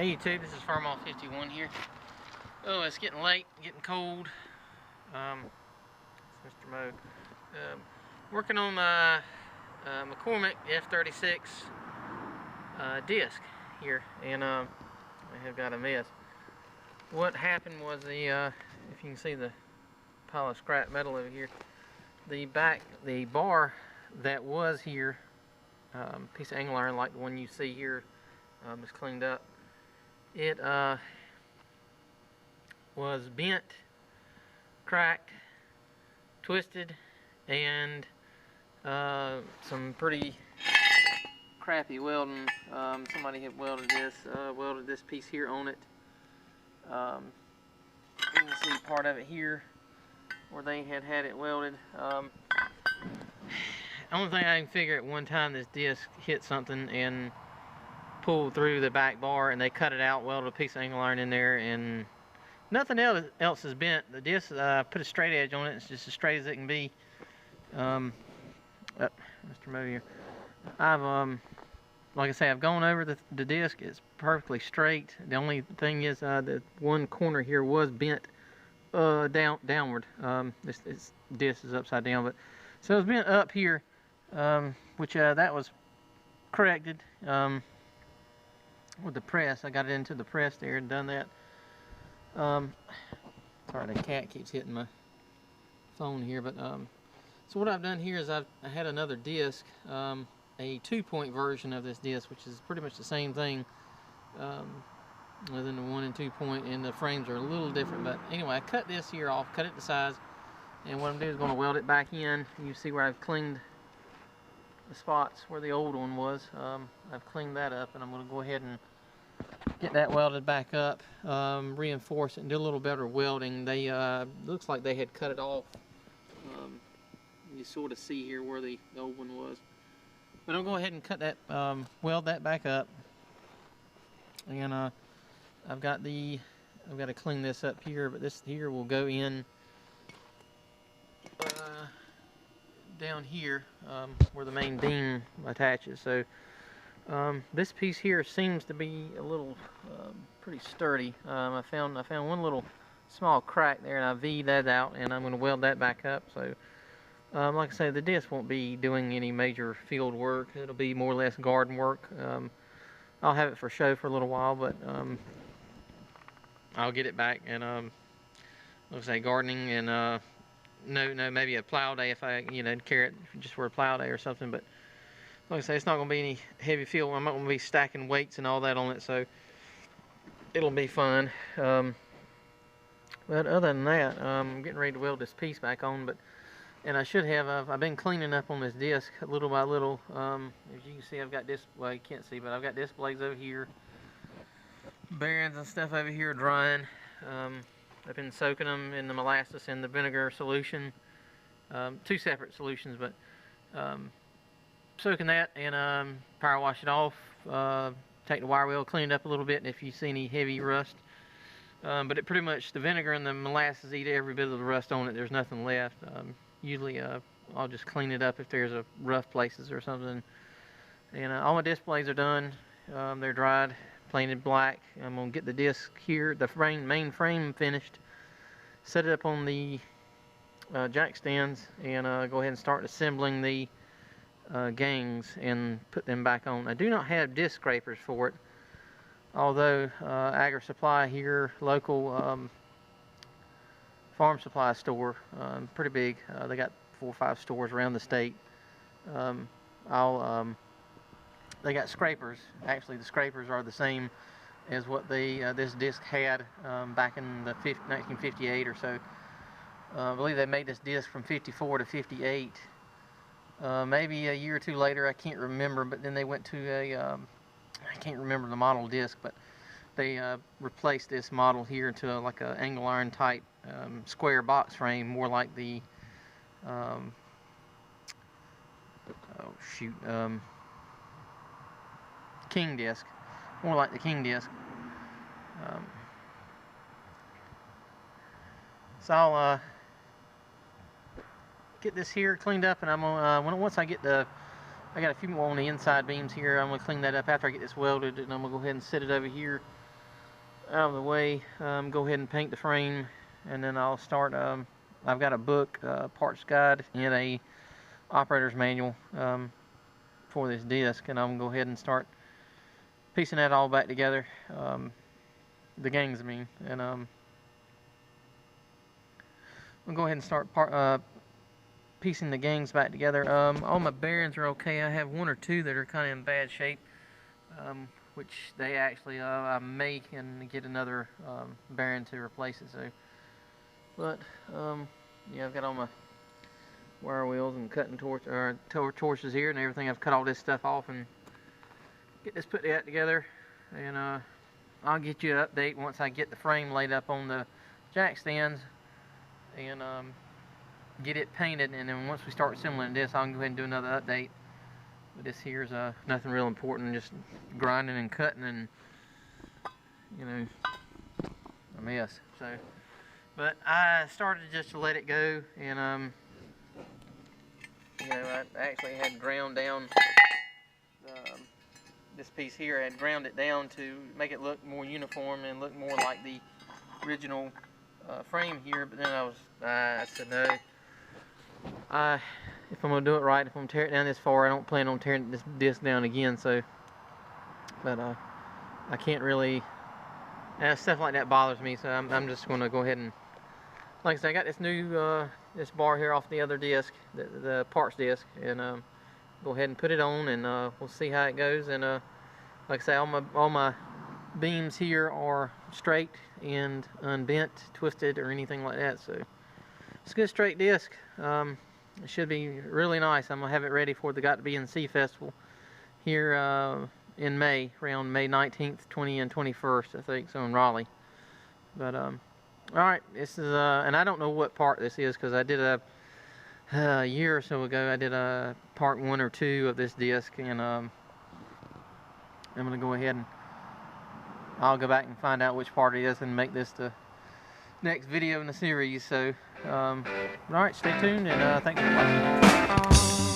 Hey YouTube, this is Farmall51 here. Oh, it's getting late, getting cold. It's Mr. Mo. Working on my McCormick F-36 disc here, and I have got a mess. What happened was if you can see the pile of scrap metal over here, the bar that was here, piece of angle iron like the one you see here, is cleaned up. It was bent, cracked, twisted, and some pretty crappy welding. Somebody had welded this piece here on it. You can see part of it here where they had it welded. Only thing I can figure at one time, this disc hit something and pulled through the back bar, and they cut it out, welded a piece of angle iron in there, and nothing else is bent. The disc, put a straight edge on it. It's just as straight as it can be. Mr. Mo here. Like I say, I've gone over the disc. It's perfectly straight. The only thing is the one corner here was bent downward. This disc is upside down, but so it was bent up here, which that was corrected with the press. I got it into the press there and done that. Sorry, the cat keeps hitting my phone here, but so what I've done here is I had another disc, a 2-point version of this disc, which is pretty much the same thing, other than the 1 and 2 point, and the frames are a little different. But anyway, I cut this here off, cut it to size, and what I'm doing is going to weld it back in. You see where I've cleaned the spots where the old one was. I've cleaned that up, and I'm going to go ahead and get that welded back up, reinforce it, and do a little better welding. They looks like they had cut it off. You sort of see here where the old one was. But I'll go ahead and cut that, weld that back up, and I've got to clean this up here. But this here will go in down here where the main beam attaches. So this piece here seems to be a little pretty sturdy. I found one little small crack there, and I V'd that out, and I'm going to weld that back up. So like I say, the disc won't be doing any major field work. It'll be more or less garden work. I'll have it for show for a little while, but I'll get it back, and like I say, gardening, and maybe a plow day if I carry it just for a plow day or something. But like I say, it's not going to be any heavy field. I'm not going to be stacking weights and all that on it, so it'll be fun. But other than that, I'm getting ready to weld this piece back on. And I should have. I've been cleaning up on this disc little by little. As you can see, I've got this. Well, you can't see, but I've got disc blades over here, bearings and stuff over here drying. I've been soaking them in the molasses and the vinegar solution. 2 separate solutions, but soaking that, and power wash it off. Take the wire wheel, clean it up a little bit, and if you see any heavy rust. But it pretty much, the vinegar and the molasses eat every bit of the rust on it. There's nothing left. Usually I'll just clean it up if there's rough places or something. And all my disc blades are done. They're dried, painted black. I'm going to get the disc here, the main frame finished, set it up on the jack stands, and go ahead and start assembling the gangs and put them back on. I do not have disc scrapers for it, although Agri Supply here, local farm supply store, pretty big. They got 4 or 5 stores around the state. They got scrapers. Actually, the scrapers are the same as what this disc had back in the 1958 or so. I believe they made this disc from 54 to 58. Maybe a year or 2 later, I can't remember, but then they went to I can't remember the model disc, but they replaced this model here to like a angle iron type square box frame, more like the King disc, more like the King disc. So I'll get this here cleaned up, and I'm gonna once I get I got a few more on the inside beams here. I'm gonna clean that up after I get this welded, and I'm gonna go ahead and set it over here out of the way, go ahead and paint the frame, and then I'll start. I've got a book, parts guide, and a operator's manual for this disc, and I'm gonna go ahead and start piecing that all back together. The gangs, I mean, and we'll go ahead and start piecing the gangs back together. All my bearings are okay. I have one or two that are kind of in bad shape, which they actually I may can get another bearing to replace it. So, but yeah, I've got all my wire wheels and cutting torches here and everything. I've cut all this stuff off and get this put together, and I'll get you an update once I get the frame laid up on the jack stands and get it painted, and then once we start assembling this, I'll go ahead and do another update. But this here's nothing real important, just grinding and cutting and, you know, a mess. So, but I started just to let it go, and you know, I actually had ground down this piece here. I had ground it down to make it look more uniform and look more like the original frame here. But then I said no. If I'm gonna do it right, if I'm gonna tear it down this far, I don't plan on tearing this disc down again. So, but I can't really. Stuff like that bothers me. So I'm just gonna go ahead and, like I said, I got this new this bar here off the other disc, the parts disc, and go ahead and put it on, and we'll see how it goes. And like I say, all my beams here are straight and unbent, twisted, or anything like that. So it's a good straight disc. It should be really nice. I'm gonna have it ready for the Got to Be in Sea Festival here in May, around May 19th, 20th, and 21st, I think, so in Raleigh. But all right, this is and I don't know what part this is, because I did a year or so ago. I did a part 1 or 2 of this disc, and I'm gonna go ahead and I'll go back and find out which part it is and make this the next video in the series. So all right, stay tuned, and thanks for watching.